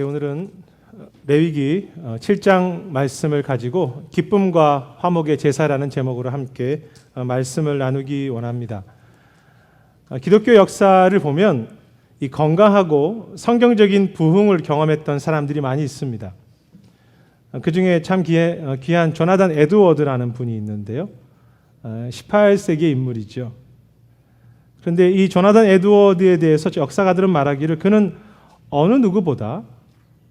오늘은 레위기 7장 말씀을 가지고 기쁨과 화목의 제사라는 제목으로 함께 말씀을 나누기 원합니다. 기독교 역사를 보면 이 건강하고 성경적인 부흥을 경험했던 사람들이 많이 있습니다. 그 중에 참 귀한 조나단 에드워드라는 분이 있는데요. 18세기의 인물이죠. 그런데 이 조나단 에드워드에 대해서 역사가들은 말하기를 그는 어느 누구보다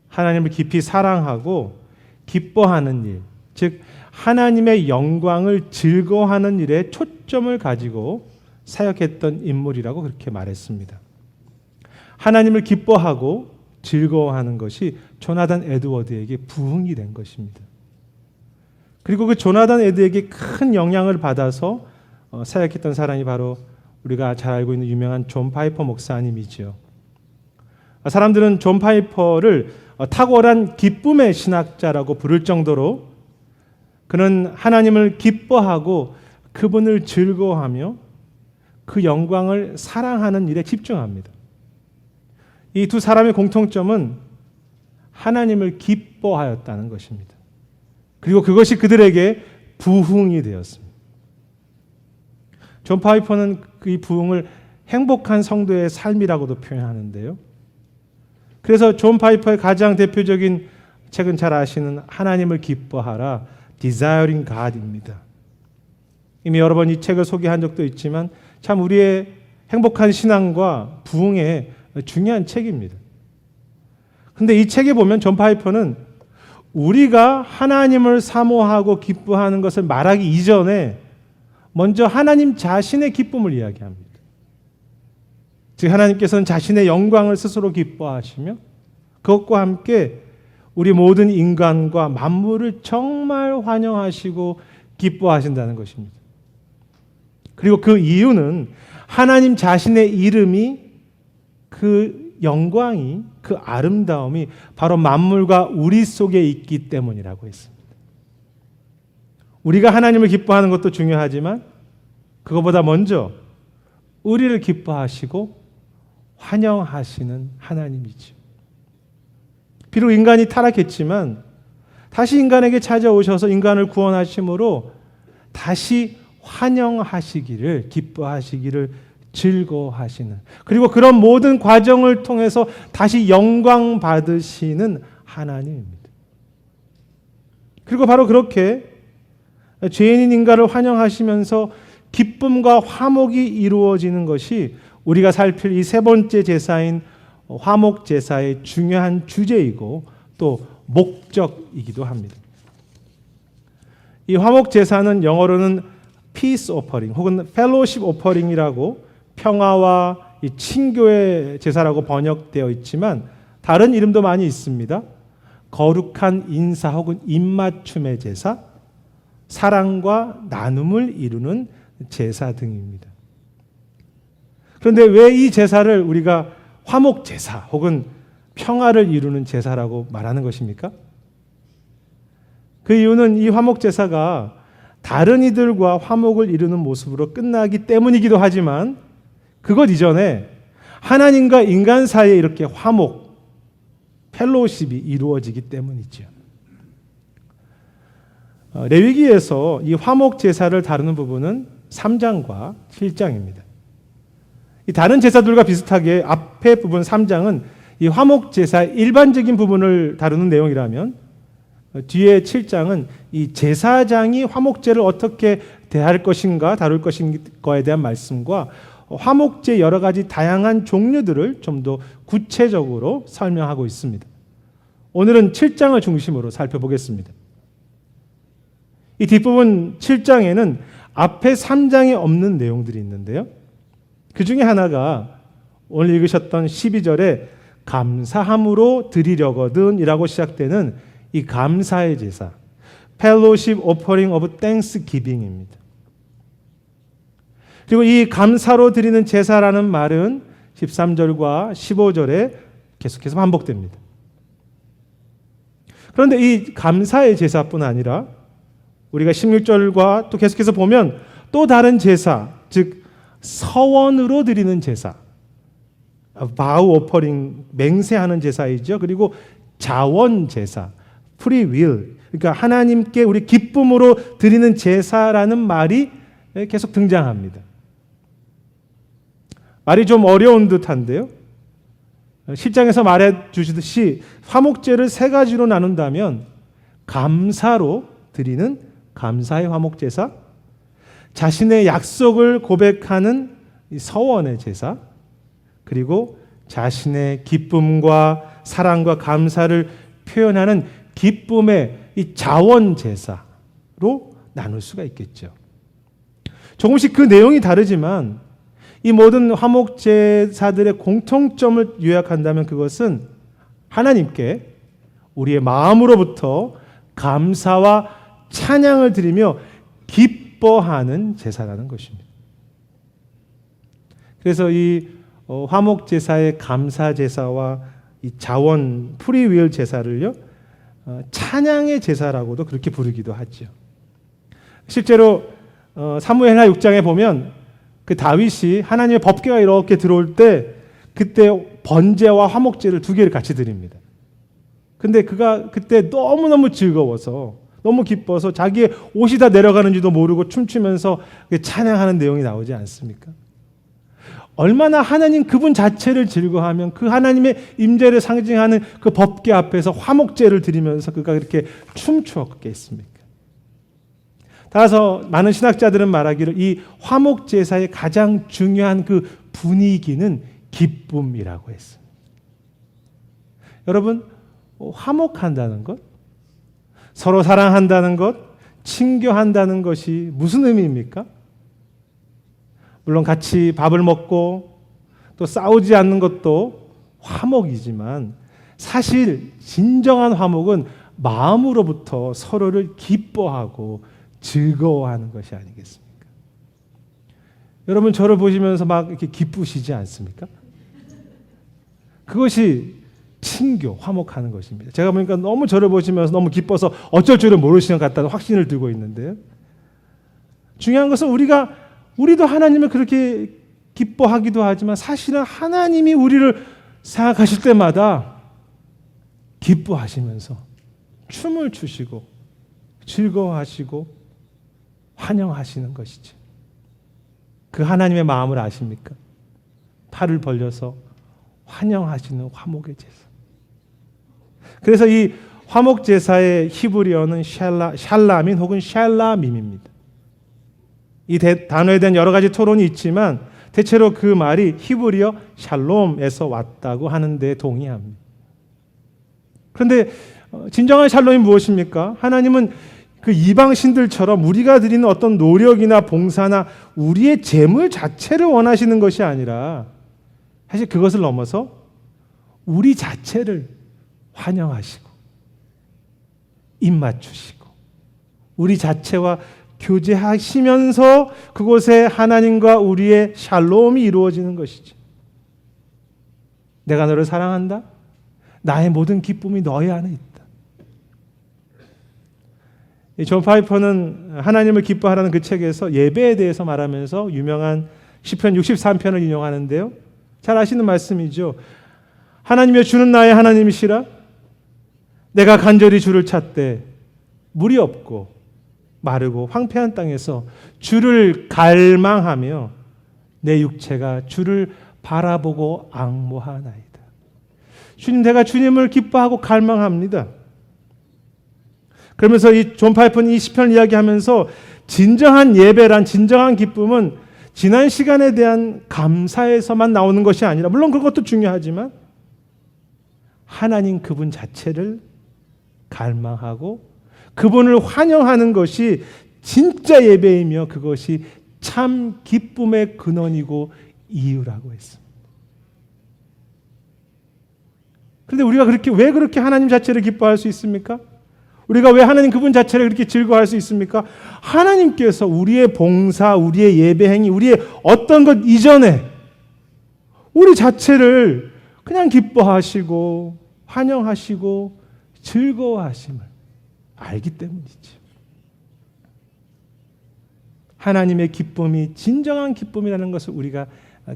하나님을 깊이 사랑하고 기뻐하는 일, 즉 하나님의 영광을 즐거워하는 일에 초점을 가지고 사역했던 인물이라고 그렇게 말했습니다. 하나님을 기뻐하고 즐거워하는 것이 조나단 에드워드에게 부흥이 된 것입니다. 그리고 그 조나단 에드에게 큰 영향을 받아서 사역했던 사람이 바로 우리가 잘 알고 있는 유명한 존 파이퍼 목사님이죠. 사람들은 존 파이퍼를 탁월한 기쁨의 신학자라고 부를 정도로 그는 하나님을 기뻐하고 그분을 즐거워하며 그 영광을 사랑하는 일에 집중합니다. 이 두 사람의 공통점은 하나님을 기뻐하였다는 것입니다. 그리고 그것이 그들에게 부흥이 되었습니다. 존 파이퍼는 이 부흥을 행복한 성도의 삶이라고도 표현하는데요. 그래서 존 파이퍼의 가장 대표적인 책은 잘 아시는 하나님을 기뻐하라, Desiring God입니다. 이미 여러 번 이 책을 소개한 적도 있지만 참 우리의 행복한 신앙과 부흥의 중요한 책입니다. 그런데 이 책에 보면 존 파이퍼는 우리가 하나님을 사모하고 기뻐하는 것을 말하기 이전에 먼저 하나님 자신의 기쁨을 이야기합니다. 즉 하나님께서는 자신의 영광을 스스로 기뻐하시며 그것과 함께 우리 모든 인간과 만물을 정말 환영하시고 기뻐하신다는 것입니다. 그리고 그 이유는 하나님 자신의 이름이 그 영광이 그 아름다움이 바로 만물과 우리 속에 있기 때문이라고 했습니다. 우리가 하나님을 기뻐하는 것도 중요하지만 그것보다 먼저 우리를 기뻐하시고 환영하시는 하나님이죠. 비록 인간이 타락했지만 다시 인간에게 찾아오셔서 인간을 구원하심으로 다시 환영하시기를, 기뻐하시기를 즐거워하시는, 그리고 그런 모든 과정을 통해서 다시 영광 받으시는 하나님입니다. 그리고 바로 그렇게 죄인인 인간을 환영하시면서 기쁨과 화목이 이루어지는 것이 우리가 살필 이 세 번째 제사인 화목 제사의 중요한 주제이고 또 목적이기도 합니다. 이 화목 제사는 영어로는 peace offering 혹은 fellowship offering이라고 평화와 이 친교의 제사라고 번역되어 있지만 다른 이름도 많이 있습니다. 거룩한 인사 혹은 입맞춤의 제사, 사랑과 나눔을 이루는 제사 등입니다. 그런데 왜 이 제사를 우리가 화목 제사 혹은 평화를 이루는 제사라고 말하는 것입니까? 그 이유는 이 화목 제사가 다른 이들과 화목을 이루는 모습으로 끝나기 때문이기도 하지만 그것 이전에 하나님과 인간 사이에 이렇게 화목, 펠로우십이 이루어지기 때문이죠. 레위기에서 이 화목 제사를 다루는 부분은 3장과 7장입니다. 이 다른 제사들과 비슷하게 앞에 부분 3장은 이 화목 제사의 일반적인 부분을 다루는 내용이라면 뒤에 7장은 이 제사장이 화목제를 어떻게 대할 것인가 다룰 것인가에 대한 말씀과 화목제 여러 가지 다양한 종류들을 좀 더 구체적으로 설명하고 있습니다. 오늘은 7장을 중심으로 살펴보겠습니다. 이 뒷부분 7장에는 앞에 3장에 없는 내용들이 있는데요. 그 중에 하나가 오늘 읽으셨던 12절에 감사함으로 드리려거든 이라고 시작되는 이 감사의 제사, Fellowship Offering of Thanksgiving입니다. 그리고 이 감사로 드리는 제사라는 말은 13절과 15절에 계속해서 반복됩니다. 그런데 이 감사의 제사뿐 아니라 우리가 16절과 또 계속해서 보면 또 다른 제사, 즉 서원으로 드리는 제사, 바우 오퍼링, 맹세하는 제사이죠. 그리고 자원 제사, free will. 그러니까 하나님께 우리 기쁨으로 드리는 제사라는 말이 계속 등장합니다. 말이 좀 어려운 듯한데요. 10장에서 말해 주시듯이 화목제를 세 가지로 나눈다면 감사로 드리는 감사의 화목제사, 자신의 약속을 고백하는 서원의 제사, 그리고 자신의 기쁨과 사랑과 감사를 표현하는 기쁨의 이 자원 제사로 나눌 수가 있겠죠. 조금씩 그 내용이 다르지만 이 모든 화목 제사들의 공통점을 요약한다면 그것은 하나님께 우리의 마음으로부터 감사와 찬양을 드리며 기뻐하는 제사라는 것입니다. 그래서 이 화목 제사의 감사 제사와 이 자원 프리윌 제사를요, 찬양의 제사라고도 그렇게 부르기도 하죠. 실제로 사무엘하 6장에 보면 그 다윗이 하나님의 법궤가 이렇게 들어올 때 그때 번제와 화목제를 두 개를 같이 드립니다. 근데 그가 그때 너무너무 즐거워서 너무 기뻐서 자기의 옷이 다 내려가는지도 모르고 춤추면서 찬양하는 내용이 나오지 않습니까? 얼마나 하나님 그분 자체를 즐거워하면 그 하나님의 임재를 상징하는 그 법궤 앞에서 화목제를 드리면서 그가 그렇게 춤추었겠습니까? 따라서 많은 신학자들은 말하기를 이 화목제사의 가장 중요한 그 분위기는 기쁨이라고 했습니다. 여러분, 화목한다는 것, 서로 사랑한다는 것, 친교한다는 것이 무슨 의미입니까? 물론 같이 밥을 먹고 또 싸우지 않는 것도 화목이지만 사실 진정한 화목은 마음으로부터 서로를 기뻐하고 즐거워하는 것이 아니겠습니까? 여러분 저를 보시면서 막 이렇게 기쁘시지 않습니까? 그것이 친교, 화목하는 것입니다. 제가 보니까 너무 저를 보시면서 너무 기뻐서 어쩔 줄을 모르시는 것 같다는 확신을 들고 있는데요. 중요한 것은 우리도 하나님을 그렇게 기뻐하기도 하지만 사실은 하나님이 우리를 생각하실 때마다 기뻐하시면서 춤을 추시고 즐거워하시고 환영하시는 것이죠. 그 하나님의 마음을 아십니까? 팔을 벌려서 환영하시는 화목의 제사. 그래서 이 화목 제사의 히브리어는 샬라민 혹은 샬라밈입니다. 이 단어에 대한 여러 가지 토론이 있지만 대체로 그 말이 히브리어 샬롬에서 왔다고 하는데 동의합니다. 그런데 진정한 샬롬이 무엇입니까? 하나님은 그 이방 신들처럼 우리가 드리는 어떤 노력이나 봉사나 우리의 재물 자체를 원하시는 것이 아니라 사실 그것을 넘어서 우리 자체를 환영하시고 입맞추시고 우리 자체와 교제하시면서 그곳에 하나님과 우리의 샬롬이 이루어지는 것이지. 내가 너를 사랑한다. 나의 모든 기쁨이 너희 안에 있다. 존 파이퍼는 하나님을 기뻐하라는 그 책에서 예배에 대해서 말하면서 유명한 시편 63편을 인용하는데요. 잘 아시는 말씀이죠. 하나님이여 주는 나의 하나님이시라. 내가 간절히 주를 찾되 물이 없고 마르고 황폐한 땅에서 주를 갈망하며 내 육체가 주를 바라보고 앙모하나이다. 주님, 내가 주님을 기뻐하고 갈망합니다. 그러면서 이 존 파이퍼는 이 시편을 이야기하면서 진정한 예배란 진정한 기쁨은 지난 시간에 대한 감사에서만 나오는 것이 아니라 물론 그것도 중요하지만 하나님 그분 자체를 갈망하고 그분을 환영하는 것이 진짜 예배이며 그것이 참 기쁨의 근원이고 이유라고 했습니다. 그런데 우리가 왜 그렇게 하나님 자체를 기뻐할 수 있습니까? 우리가 왜 하나님 그분 자체를 그렇게 즐거워할 수 있습니까? 하나님께서 우리의 봉사, 우리의 예배 행위, 우리의 어떤 것 이전에 우리 자체를 그냥 기뻐하시고 환영하시고 즐거워하심을 알기 때문이죠. 하나님의 기쁨이 진정한 기쁨이라는 것을 우리가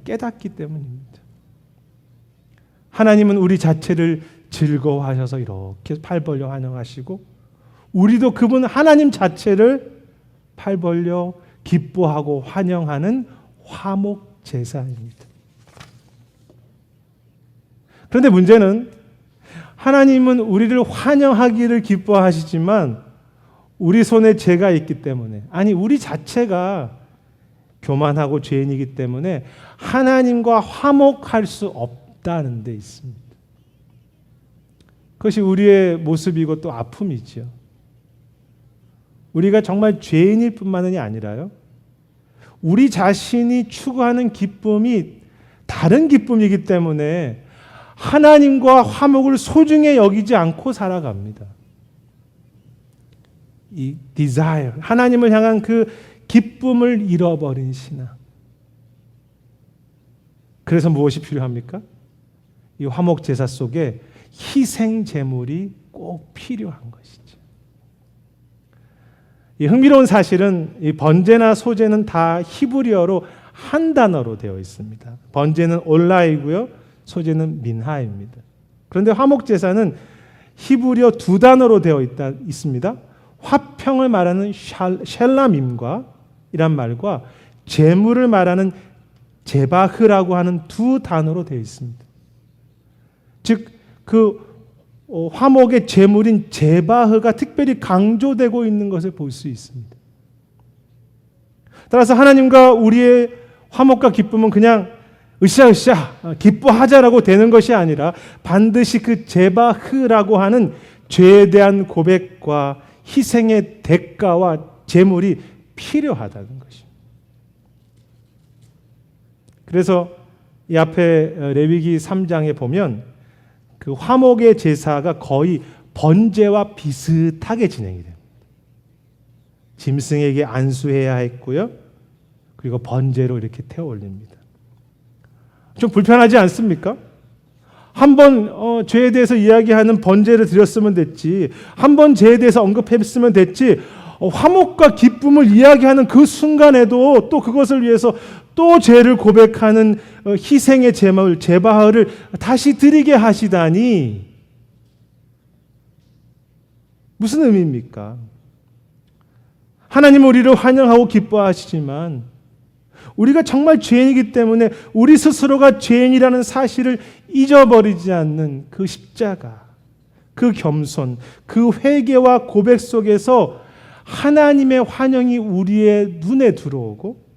깨닫기 때문입니다. 하나님은 우리 자체를 즐거워하셔서 이렇게 팔 벌려 환영하시고 우리도 그분 하나님 자체를 팔 벌려 기뻐하고 환영하는 화목 제사입니다. 그런데 문제는 하나님은 우리를 환영하기를 기뻐하시지만 우리 손에 죄가 있기 때문에, 아니 우리 자체가 교만하고 죄인이기 때문에 하나님과 화목할 수 없다는 데 있습니다. 그것이 우리의 모습이고 또 아픔이죠. 우리가 정말 죄인일 뿐만이 아니라요, 우리 자신이 추구하는 기쁨이 다른 기쁨이기 때문에 하나님과 화목을 소중히 여기지 않고 살아갑니다. 이 desire, 하나님을 향한 그 기쁨을 잃어버린 신앙. 그래서 무엇이 필요합니까? 이 화목 제사 속에 희생 제물이 꼭 필요한 것이죠. 이 흥미로운 사실은 이 번제나 소제는 다 히브리어로 한 단어로 되어 있습니다. 번제는 올라이고요, 소제는 민하입니다. 그런데 화목 제사는 히브리어 두 단어로 되어 있습니다. 화평을 말하는 샬람임과 이란 말과 제물을 말하는 제바흐라고 하는 두 단어로 되어 있습니다. 즉 그 화목의 제물인 제바흐가 특별히 강조되고 있는 것을 볼 수 있습니다. 따라서 하나님과 우리의 화목과 기쁨은 그냥 으쌰으쌰 기뻐하자라고 되는 것이 아니라 반드시 그 제바흐라고 하는 죄에 대한 고백과 희생의 대가와 제물이 필요하다는 것입니다. 그래서 이 앞에 레위기 3장에 보면 그 화목의 제사가 거의 번제와 비슷하게 진행이 됩니다. 짐승에게 안수해야 했고요, 그리고 번제로 이렇게 태워 올립니다. 좀 불편하지 않습니까? 한번 죄에 대해서 이야기하는 번제를 드렸으면 됐지, 한번 죄에 대해서 언급했으면 됐지, 화목과 기쁨을 이야기하는 그 순간에도 또 그것을 위해서 또 죄를 고백하는 희생의 제물, 제바흐를 다시 드리게 하시다니 무슨 의미입니까? 하나님은 우리를 환영하고 기뻐하시지만 우리가 정말 죄인이기 때문에 우리 스스로가 죄인이라는 사실을 잊어버리지 않는 그 십자가, 그 겸손, 그 회개와 고백 속에서 하나님의 환영이 우리의 눈에 들어오고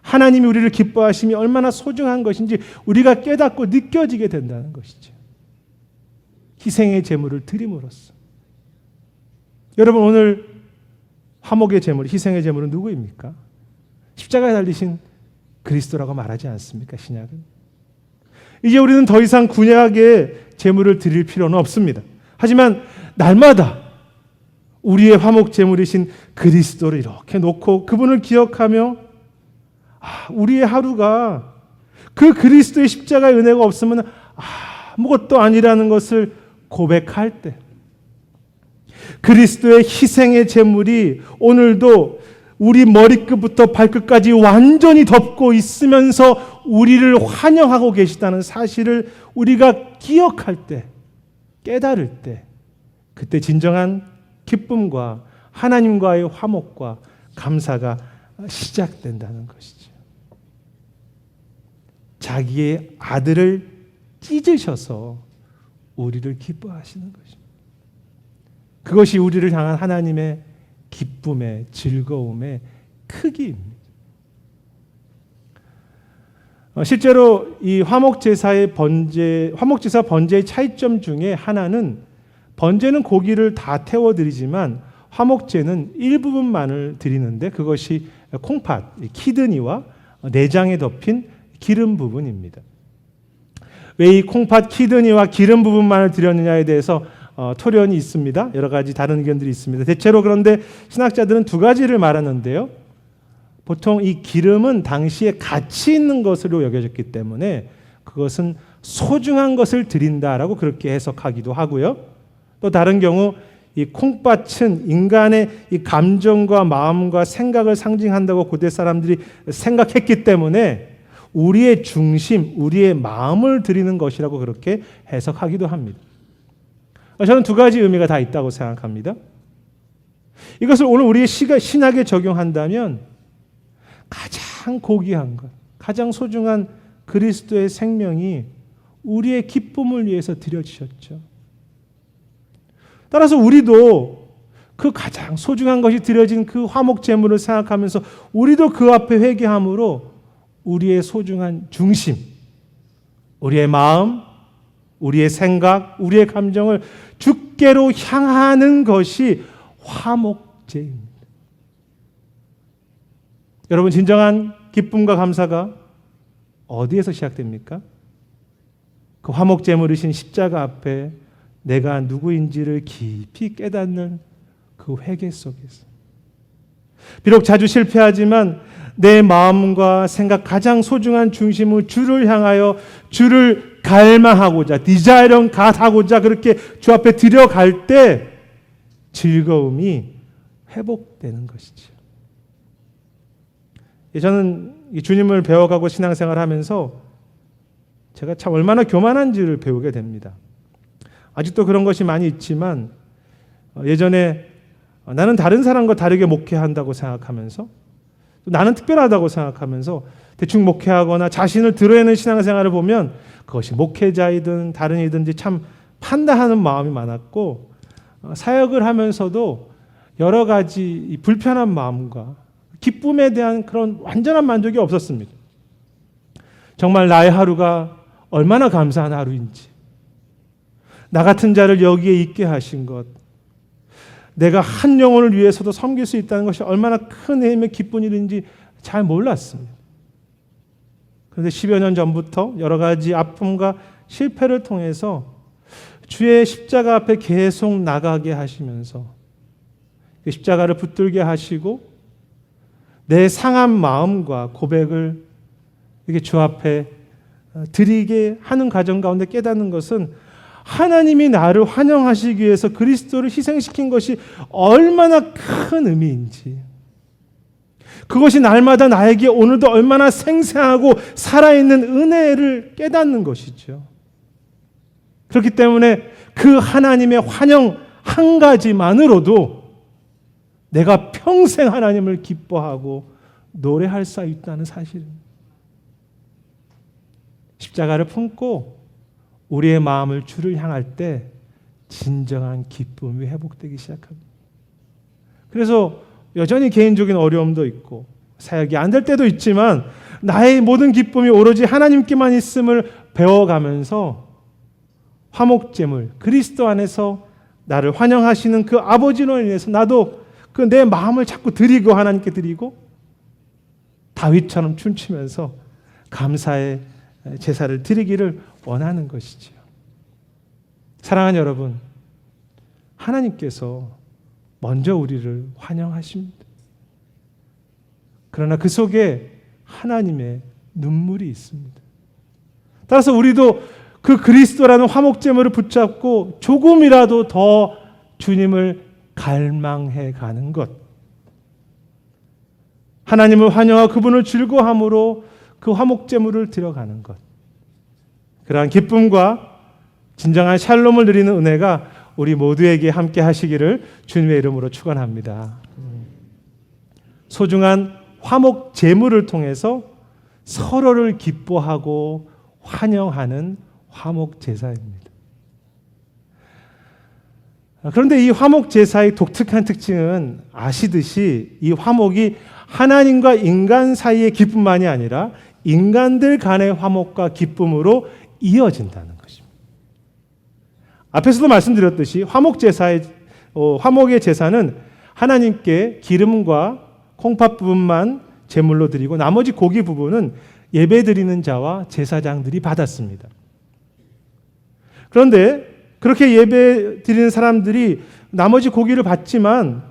하나님이 우리를 기뻐하심이 얼마나 소중한 것인지 우리가 깨닫고 느껴지게 된다는 것이죠. 희생의 제물을 드림으로써. 여러분, 오늘 화목의 제물, 희생의 제물은 누구입니까? 십자가에 달리신 그리스도라고 말하지 않습니까? 신약은. 이제 우리는 더 이상 구약의 제물을 드릴 필요는 없습니다. 하지만 날마다 우리의 화목 제물이신 그리스도를 이렇게 놓고 그분을 기억하며 우리의 하루가 그 그리스도의 십자가의 은혜가 없으면 아무것도 아니라는 것을 고백할 때, 그리스도의 희생의 제물이 오늘도 우리 머리끝부터 발끝까지 완전히 덮고 있으면서 우리를 환영하고 계시다는 사실을 우리가 기억할 때, 깨달을 때, 그때 진정한 기쁨과 하나님과의 화목과 감사가 시작된다는 것이죠. 자기의 아들을 찢으셔서 우리를 기뻐하시는 것입니다. 그것이 우리를 향한 하나님의 기쁨의, 즐거움의 크기입니다. 실제로 이 화목제사 번제의 차이점 중에 하나는, 번제는 고기를 다 태워드리지만 화목제는 일부분만을 드리는데 그것이 콩팥, 키드니와 내장에 덮인 기름 부분입니다. 왜 이 콩팥, 키드니와 기름 부분만을 드렸느냐에 대해서 토론이 있습니다. 여러 가지 다른 의견들이 있습니다. 대체로 그런데 신학자들은 두 가지를 말하는데요. 보통 이 기름은 당시에 가치 있는 것으로 여겨졌기 때문에 그것은 소중한 것을 드린다라고 그렇게 해석하기도 하고요. 또 다른 경우 이 콩팥은 인간의 이 감정과 마음과 생각을 상징한다고 고대 사람들이 생각했기 때문에 우리의 중심, 우리의 마음을 드리는 것이라고 그렇게 해석하기도 합니다. 저는 두 가지 의미가 다 있다고 생각합니다. 이것을 오늘 우리의 신학에 적용한다면 가장 고귀한 것, 가장 소중한 그리스도의 생명이 우리의 기쁨을 위해서 드려지셨죠. 따라서 우리도 그 가장 소중한 것이 드려진 그 화목 제물을 생각하면서 우리도 그 앞에 회개함으로 우리의 소중한 중심, 우리의 마음, 우리의 생각, 우리의 감정을 주께로 향하는 것이 화목제입니다. 여러분, 진정한 기쁨과 감사가 어디에서 시작됩니까? 그 화목제물이신 십자가 앞에 내가 누구인지를 깊이 깨닫는 그 회개 속에서, 비록 자주 실패하지만 내 마음과 생각 가장 소중한 중심을 주를 향하여 주를 갈망하고자, 디자이런 갓하고자 그렇게 주 앞에 들여갈 때 즐거움이 회복되는 것이죠. 저는 주님을 배워가고 신앙생활을 하면서 제가 참 얼마나 교만한지를 배우게 됩니다. 아직도 그런 것이 많이 있지만 예전에 나는 다른 사람과 다르게 목회한다고 생각하면서, 나는 특별하다고 생각하면서 대충 목회하거나 자신을 드러내는 신앙생활을 보면 그것이 목회자이든 다른 이든지 참 판단하는 마음이 많았고, 사역을 하면서도 여러 가지 불편한 마음과 기쁨에 대한 그런 완전한 만족이 없었습니다. 정말 나의 하루가 얼마나 감사한 하루인지, 나 같은 자를 여기에 있게 하신 것, 내가 한 영혼을 위해서도 섬길 수 있다는 것이 얼마나 큰 힘의 기쁜 일인지 잘 몰랐습니다. 그런데 10여 년 전부터 여러 가지 아픔과 실패를 통해서 주의 십자가 앞에 계속 나가게 하시면서 그 십자가를 붙들게 하시고 내 상한 마음과 고백을 이렇게 주 앞에 드리게 하는 과정 가운데 깨닫는 것은 하나님이 나를 환영하시기 위해서 그리스도를 희생시킨 것이 얼마나 큰 의미인지, 그것이 날마다 나에게 오늘도 얼마나 생생하고 살아있는 은혜를 깨닫는 것이죠. 그렇기 때문에 그 하나님의 환영 한 가지만으로도 내가 평생 하나님을 기뻐하고 노래할 수 있다는 사실입니다. 십자가를 품고 우리의 마음을 주를 향할 때 진정한 기쁨이 회복되기 시작합니다. 그래서 여전히 개인적인 어려움도 있고 사역이 안 될 때도 있지만 나의 모든 기쁨이 오로지 하나님께만 있음을 배워가면서 화목제물, 그리스도 안에서 나를 환영하시는 그 아버지로 인해서 나도 그 내 마음을 자꾸 드리고 하나님께 드리고 다윗처럼 춤추면서 감사의 제사를 드리기를 원하는 것이지요. 사랑하는 여러분, 하나님께서 먼저 우리를 환영하십니다. 그러나 그 속에 하나님의 눈물이 있습니다. 따라서 우리도 그 그리스도라는 화목제물을 붙잡고 조금이라도 더 주님을 갈망해 가는 것, 하나님을 환영하고 그분을 즐거워함으로 그 화목제물을 드려가는 것, 그러한 기쁨과 진정한 샬롬을 누리는 은혜가 우리 모두에게 함께 하시기를 주님의 이름으로 축원합니다. 소중한 화목제물을 통해서 서로를 기뻐하고 환영하는 화목제사입니다. 그런데 이 화목제사의 독특한 특징은 아시듯이 이 화목이 하나님과 인간 사이의 기쁨만이 아니라 인간들 간의 화목과 기쁨으로 이어진다는 것입니다. 앞에서도 말씀드렸듯이 화목의 제사는 하나님께 기름과 콩팥 부분만 제물로 드리고 나머지 고기 부분은 예배 드리는 자와 제사장들이 받았습니다. 그런데 그렇게 예배 드리는 사람들이 나머지 고기를 받지만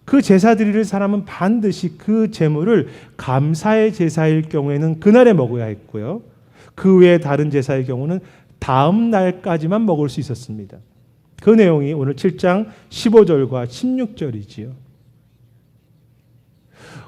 그 제사 드릴 사람은 반드시 그 제물을 감사의 제사일 경우에는 그날에 먹어야 했고요. 그 외에 다른 제사의 경우는 다음 날까지만 먹을 수 있었습니다. 그 내용이 오늘 7장 15절과 16절이지요.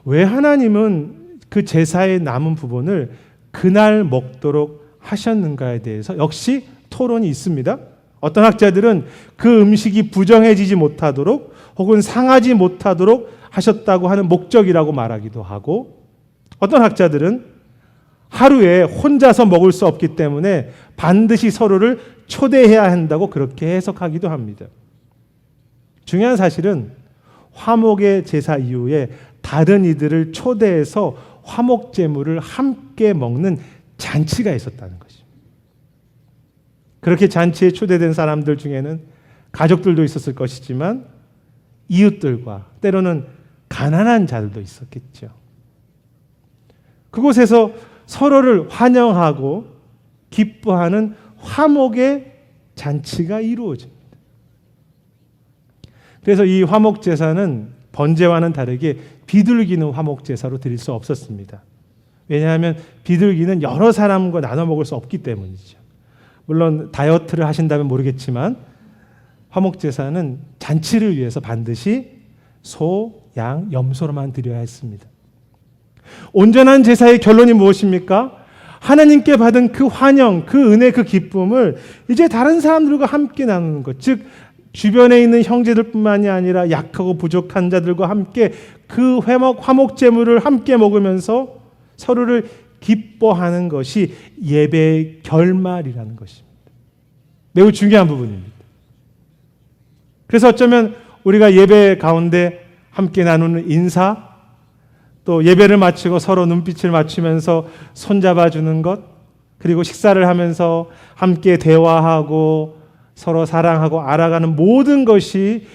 왜 하나님은 그 제사의 남은 부분을 그날 먹도록 하셨는가에 대해서 역시 토론이 있습니다. 어떤 학자들은 그 음식이 부정해지지 못하도록 혹은 상하지 못하도록 하셨다고 하는 목적이라고 말하기도 하고, 어떤 학자들은 하루에 혼자서 먹을 수 없기 때문에 반드시 서로를 초대해야 한다고 그렇게 해석하기도 합니다. 중요한 사실은 화목의 제사 이후에 다른 이들을 초대해서 화목제물을 함께 먹는 잔치가 있었다는 것입니다. 그렇게 잔치에 초대된 사람들 중에는 가족들도 있었을 것이지만 이웃들과 때로는 가난한 자들도 있었겠죠. 그곳에서 서로를 환영하고 기뻐하는 화목의 잔치가 이루어집니다. 그래서 이 화목제사는 번제와는 다르게 비둘기는 화목제사로 드릴 수 없었습니다. 왜냐하면 비둘기는 여러 사람과 나눠 먹을 수 없기 때문이죠. 물론 다이어트를 하신다면 모르겠지만 화목제사는 잔치를 위해서 반드시 소, 양, 염소로만 드려야 했습니다. 온전한 제사의 결론이 무엇입니까? 하나님께 받은 그 환영, 그 은혜, 그 기쁨을 이제 다른 사람들과 함께 나누는 것, 즉 주변에 있는 형제들뿐만이 아니라 약하고 부족한 자들과 함께 그 화목제물을 함께 먹으면서 서로를 기뻐하는 것이 예배의 결말이라는 것입니다. 매우 중요한 부분입니다. 그래서 어쩌면 우리가 예배 가운데 함께 나누는 인사, 또 예배를 마치고 서로 눈빛을 맞추면서 손잡아 주는 것, 그리고 식사를 하면서 함께 대화하고 서로 사랑하고 알아가는 모든 것이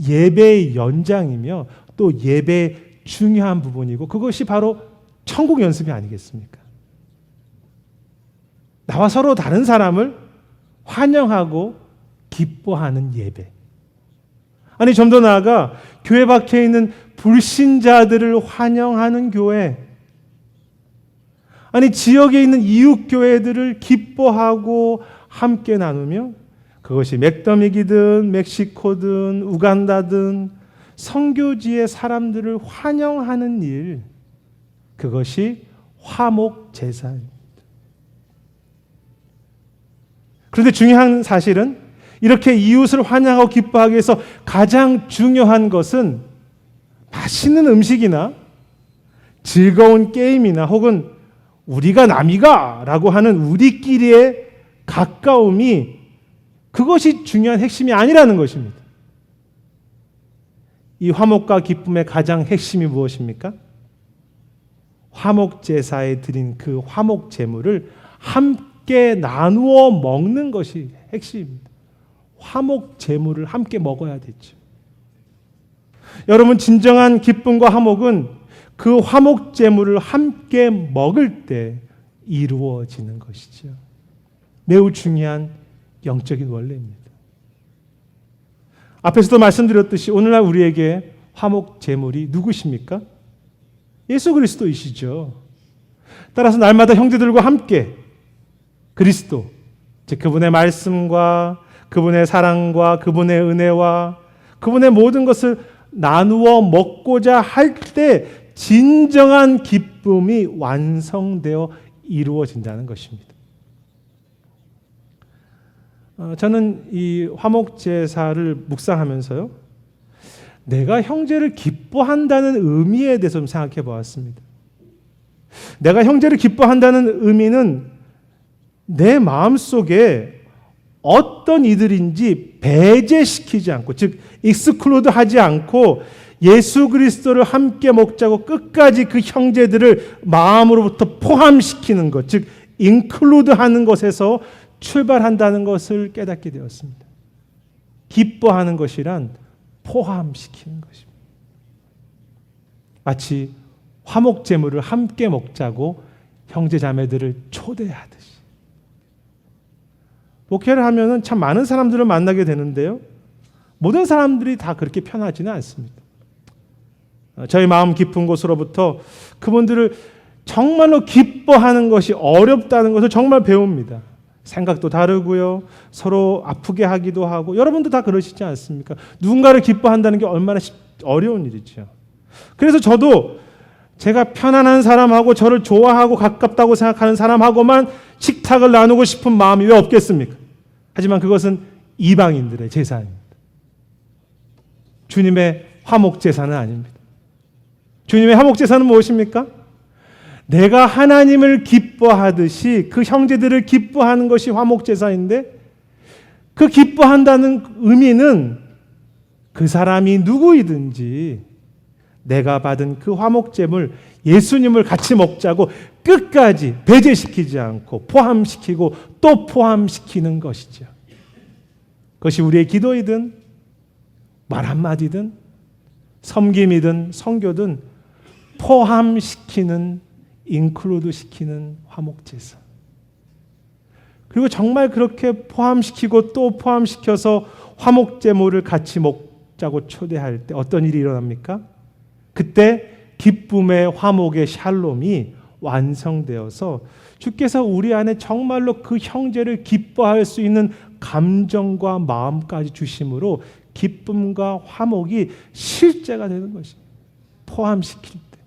예배의 연장이며 또 예배의 중요한 부분이고, 그것이 바로 천국 연습이 아니겠습니까? 나와 서로 다른 사람을 환영하고 기뻐하는 예배. 아니, 좀 더 나아가 교회 밖에 있는 불신자들을 환영하는 교회. 아니, 지역에 있는 이웃 교회들을 기뻐하고 함께 나누며, 그것이 맥더믹이든 멕시코든 우간다든 선교지의 사람들을 환영하는 일, 그것이 화목 제사입니다. 그런데 중요한 사실은 이렇게 이웃을 환영하고 기뻐하기 위해서 가장 중요한 것은 맛있는 음식이나 즐거운 게임이나 혹은 우리가 남이가 라고 하는 우리끼리의 가까움이, 그것이 중요한 핵심이 아니라는 것입니다. 이 화목과 기쁨의 가장 핵심이 무엇입니까? 화목제사에 드린 그 화목제물을 함께 나누어 먹는 것이 핵심입니다. 화목제물을 함께 먹어야 되죠. 여러분, 진정한 기쁨과 화목은 그 화목제물을 함께 먹을 때 이루어지는 것이죠. 매우 중요한 영적인 원리입니다. 앞에서도 말씀드렸듯이 오늘날 우리에게 화목제물이 누구십니까? 예수 그리스도이시죠. 따라서 날마다 형제들과 함께 그리스도, 즉 그분의 말씀과 그분의 사랑과 그분의 은혜와 그분의 모든 것을 나누어 먹고자 할 때 진정한 기쁨이 완성되어 이루어진다는 것입니다. 저는 이 화목제사를 묵상하면서요, 내가 형제를 기뻐한다는 의미에 대해서 좀 생각해 보았습니다. 내가 형제를 기뻐한다는 의미는 내 마음속에 어떤 이들인지 배제시키지 않고, 즉 익스클루드 하지 않고 예수 그리스도를 함께 먹자고 끝까지 그 형제들을 마음으로부터 포함시키는 것, 즉 인클루드 하는 것에서 출발한다는 것을 깨닫게 되었습니다. 기뻐하는 것이란 포함시키는 것입니다. 마치 화목제물을 함께 먹자고 형제 자매들을 초대하듯이. 목회를 하면은 참 많은 사람들을 만나게 되는데요, 모든 사람들이 다 그렇게 편하지는 않습니다. 저희 마음 깊은 곳으로부터 그분들을 정말로 기뻐하는 것이 어렵다는 것을 정말 배웁니다. 생각도 다르고요, 서로 아프게 하기도 하고. 여러분도 다 그러시지 않습니까? 누군가를 기뻐한다는 게 얼마나 어려운 일이죠. 그래서 저도 제가 편안한 사람하고 저를 좋아하고 가깝다고 생각하는 사람하고만 식탁을 나누고 싶은 마음이 왜 없겠습니까? 하지만 그것은 이방인들의 제사입니다. 주님의 화목 제사는 아닙니다. 주님의 화목 제사는 무엇입니까? 내가 하나님을 기뻐하듯이 그 형제들을 기뻐하는 것이 화목 제사인데, 그 기뻐한다는 의미는 그 사람이 누구이든지 내가 받은 그 화목제물 예수님을 같이 먹자고 끝까지 배제시키지 않고 포함시키고 또 포함시키는 것이죠. 그것이 우리의 기도이든 말 한마디든 섬김이든 선교든 포함시키는, 인클루드 시키는 화목제사. 그리고 정말 그렇게 포함시키고 또 포함시켜서 화목제물을 같이 먹자고 초대할 때 어떤 일이 일어납니까? 그때 기쁨의 화목의 샬롬이 완성되어서 주께서 우리 안에 정말로 그 형제를 기뻐할 수 있는 감정과 마음까지 주심으로 기쁨과 화목이 실제가 되는 것입니다. 포함시킬 때.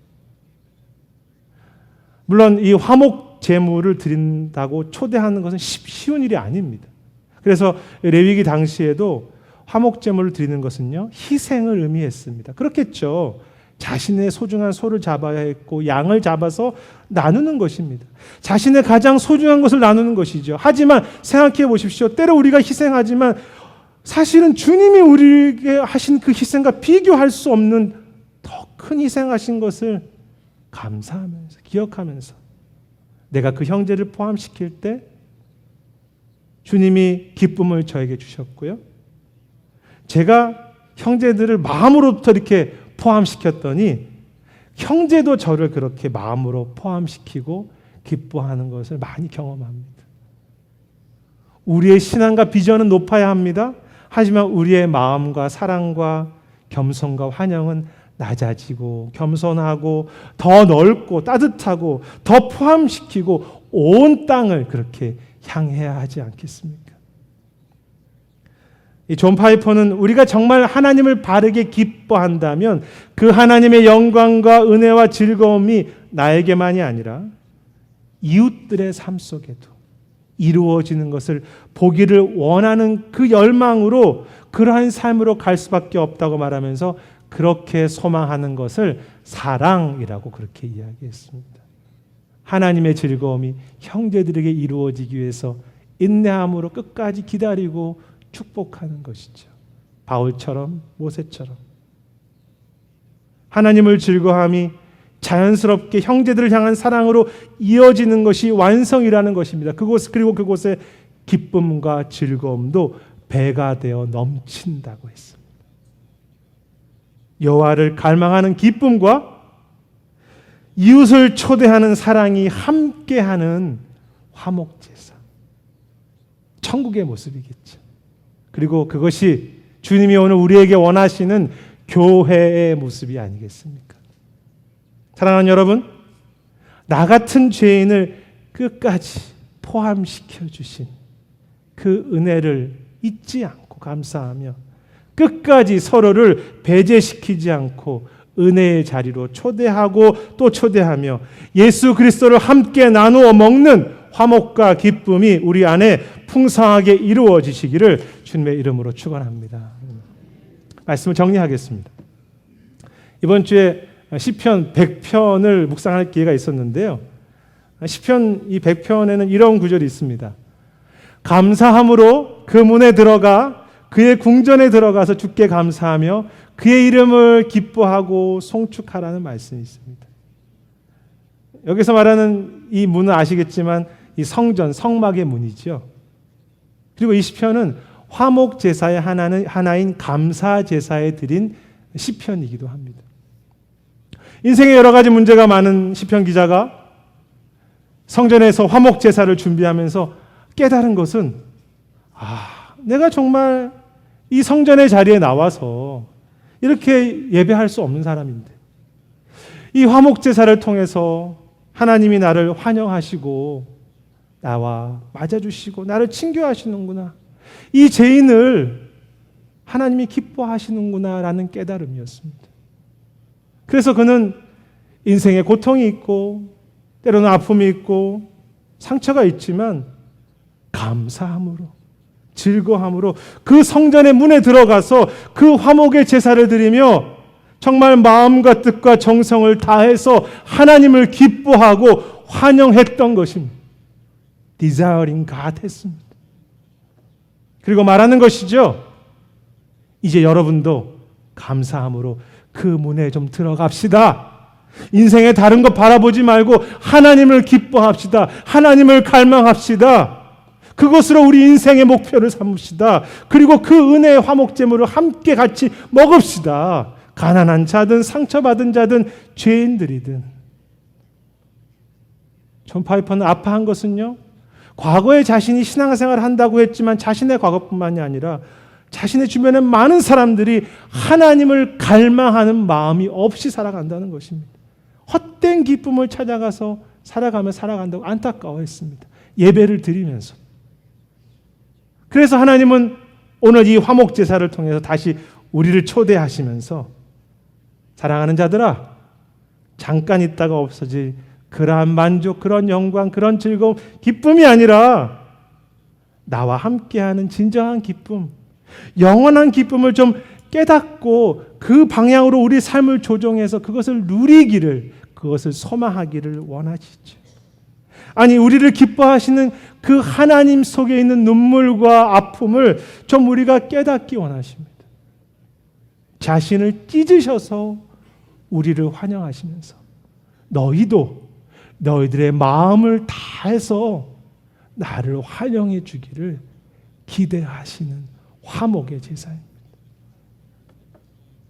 물론 이 화목 제물을 드린다고 초대하는 것은 쉬운 일이 아닙니다. 그래서 레위기 당시에도 화목 제물을 드리는 것은요, 희생을 의미했습니다. 그렇겠죠. 자신의 소중한 소를 잡아야 했고 양을 잡아서 나누는 것입니다. 자신의 가장 소중한 것을 나누는 것이죠. 하지만 생각해 보십시오. 때로 우리가 희생하지만 사실은 주님이 우리에게 하신 그 희생과 비교할 수 없는 더 큰 희생하신 것을 감사하면서, 기억하면서 내가 그 형제를 포함시킬 때 주님이 기쁨을 저에게 주셨고요. 제가 형제들을 마음으로부터 이렇게 포함시켰더니 형제도 저를 그렇게 마음으로 포함시키고 기뻐하는 것을 많이 경험합니다. 우리의 신앙과 비전은 높아야 합니다. 하지만 우리의 마음과 사랑과 겸손과 환영은 낮아지고 겸손하고 더 넓고 따뜻하고 더 포함시키고 온 땅을 그렇게 향해야 하지 않겠습니까? 이 존 파이퍼는 우리가 정말 하나님을 바르게 기뻐한다면 그 하나님의 영광과 은혜와 즐거움이 나에게만이 아니라 이웃들의 삶 속에도 이루어지는 것을 보기를 원하는 그 열망으로 그러한 삶으로 갈 수밖에 없다고 말하면서 그렇게 소망하는 것을 사랑이라고 그렇게 이야기했습니다. 하나님의 즐거움이 형제들에게 이루어지기 위해서 인내함으로 끝까지 기다리고 축복하는 것이죠. 바울처럼, 모세처럼. 하나님을 즐거함이 자연스럽게 형제들을 향한 사랑으로 이어지는 것이 완성이라는 것입니다. 그리고 그곳에 기쁨과 즐거움도 배가 되어 넘친다고 했습니다. 여호와를 갈망하는 기쁨과 이웃을 초대하는 사랑이 함께하는 화목제사. 천국의 모습이겠죠. 그리고 그것이 주님이 오늘 우리에게 원하시는 교회의 모습이 아니겠습니까? 사랑하는 여러분, 나 같은 죄인을 끝까지 포함시켜 주신 그 은혜를 잊지 않고 감사하며 끝까지 서로를 배제시키지 않고 은혜의 자리로 초대하고 또 초대하며 예수 그리스도를 함께 나누어 먹는 화목과 기쁨이 우리 안에 풍성하게 이루어지시기를 주님의 이름으로 축원합니다. 말씀을 정리하겠습니다. 이번 주에 시편 100편을 묵상할 기회가 있었는데요. 시편 이 100편에는 이런 구절이 있습니다. 감사함으로 그 문에 들어가 그의 궁전에 들어가서 주께 감사하며 그의 이름을 기뻐하고 송축하라는 말씀이 있습니다. 여기서 말하는 이 문은 아시겠지만 이 성전, 성막의 문이죠. 그리고 이 시편은 화목 제사의 하나인 감사 제사에 드린 시편이기도 합니다. 인생에 여러 가지 문제가 많은 시편 기자가 성전에서 화목 제사를 준비하면서 깨달은 것은 내가 정말 이 성전의 자리에 나와서 이렇게 예배할 수 없는 사람인데 이 화목 제사를 통해서 하나님이 나를 환영하시고 나와 맞아주시고 나를 친교하시는구나. 이 죄인을 하나님이 기뻐하시는구나 라는 깨달음이었습니다. 그래서 그는 인생에 고통이 있고 때로는 아픔이 있고 상처가 있지만 감사함으로 즐거함으로 그 성전의 문에 들어가서 그 화목의 제사를 드리며 정말 마음과 뜻과 정성을 다해서 하나님을 기뻐하고 환영했던 것입니다. Desiring God 했습니다. 그리고 말하는 것이죠. 이제 여러분도 감사함으로 그 문에 좀 들어갑시다. 인생의 다른 것 바라보지 말고 하나님을 기뻐합시다. 하나님을 갈망합시다. 그것으로 우리 인생의 목표를 삼읍시다. 그리고 그 은혜의 화목제물을 함께 같이 먹읍시다. 가난한 자든 상처받은 자든 죄인들이든. 존 파이퍼는 아파한 것은요, 과거에 자신이 신앙생활을 한다고 했지만 자신의 과거뿐만이 아니라 자신의 주변에 많은 사람들이 하나님을 갈망하는 마음이 없이 살아간다는 것입니다. 헛된 기쁨을 찾아가서 살아간다고 안타까워했습니다. 예배를 드리면서. 그래서 하나님은 오늘 이 화목제사를 통해서 다시 우리를 초대하시면서 사랑하는 자들아, 잠깐 있다가 없어질 그러한 만족, 그런 영광, 그런 즐거움, 기쁨이 아니라 나와 함께하는 진정한 기쁨, 영원한 기쁨을 좀 깨닫고 그 방향으로 우리 삶을 조정해서 그것을 누리기를, 그것을 소망하기를 원하시죠. 아니, 우리를 기뻐하시는 그 하나님 속에 있는 눈물과 아픔을 좀 우리가 깨닫기 원하십니다. 자신을 찢으셔서 우리를 환영하시면서 너희도 너희들의 마음을 다해서 나를 환영해 주기를 기대하시는 화목의 제사입니다.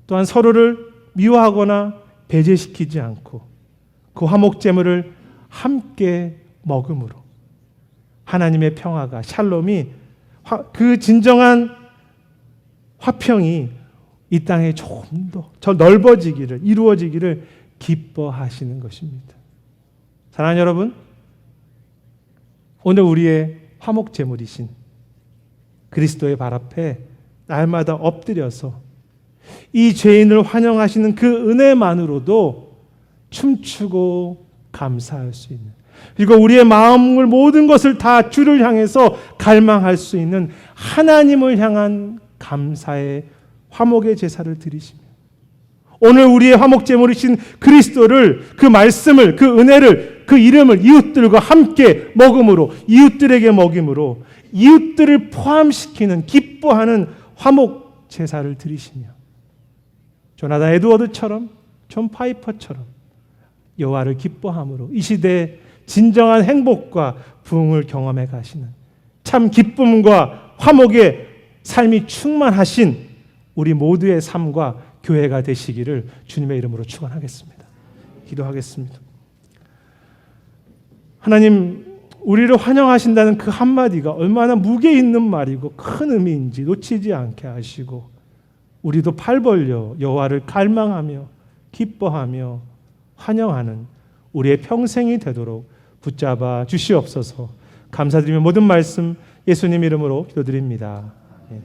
또한 서로를 미워하거나 배제시키지 않고 그 화목제물을 함께 먹음으로 하나님의 평화가, 샬롬이, 그 진정한 화평이 이 땅에 조금 더 넓어지기를, 이루어지기를 기뻐하시는 것입니다. 사랑하는 여러분, 오늘 우리의 화목제물이신 그리스도의 발 앞에 날마다 엎드려서 이 죄인을 환영하시는 그 은혜만으로도 춤추고 감사할 수 있는, 그리고 우리의 마음을 모든 것을 다 주를 향해서 갈망할 수 있는 하나님을 향한 감사의 화목의 제사를 드리시며, 오늘 우리의 화목제물이신 그리스도를, 그 말씀을, 그 은혜를, 그 이름을 이웃들과 함께 먹음으로, 이웃들에게 먹임으로 이웃들을 포함시키는, 기뻐하는 화목 제사를 드리시며, 조나단 에드워드처럼, 존 파이퍼처럼 여호와를 기뻐함으로 이 시대에 진정한 행복과 부흥을 경험해 가시는 참 기쁨과 화목의 삶이 충만하신 우리 모두의 삶과 교회가 되시기를 주님의 이름으로 축원하겠습니다. 기도하겠습니다. 하나님, 우리를 환영하신다는 그 한마디가 얼마나 무게 있는 말이고 큰 의미인지 놓치지 않게 하시고, 우리도 팔 벌려 여호와를 갈망하며 기뻐하며 환영하는 우리의 평생이 되도록 붙잡아 주시옵소서. 감사드리며 모든 말씀 예수님 이름으로 기도드립니다. 아멘.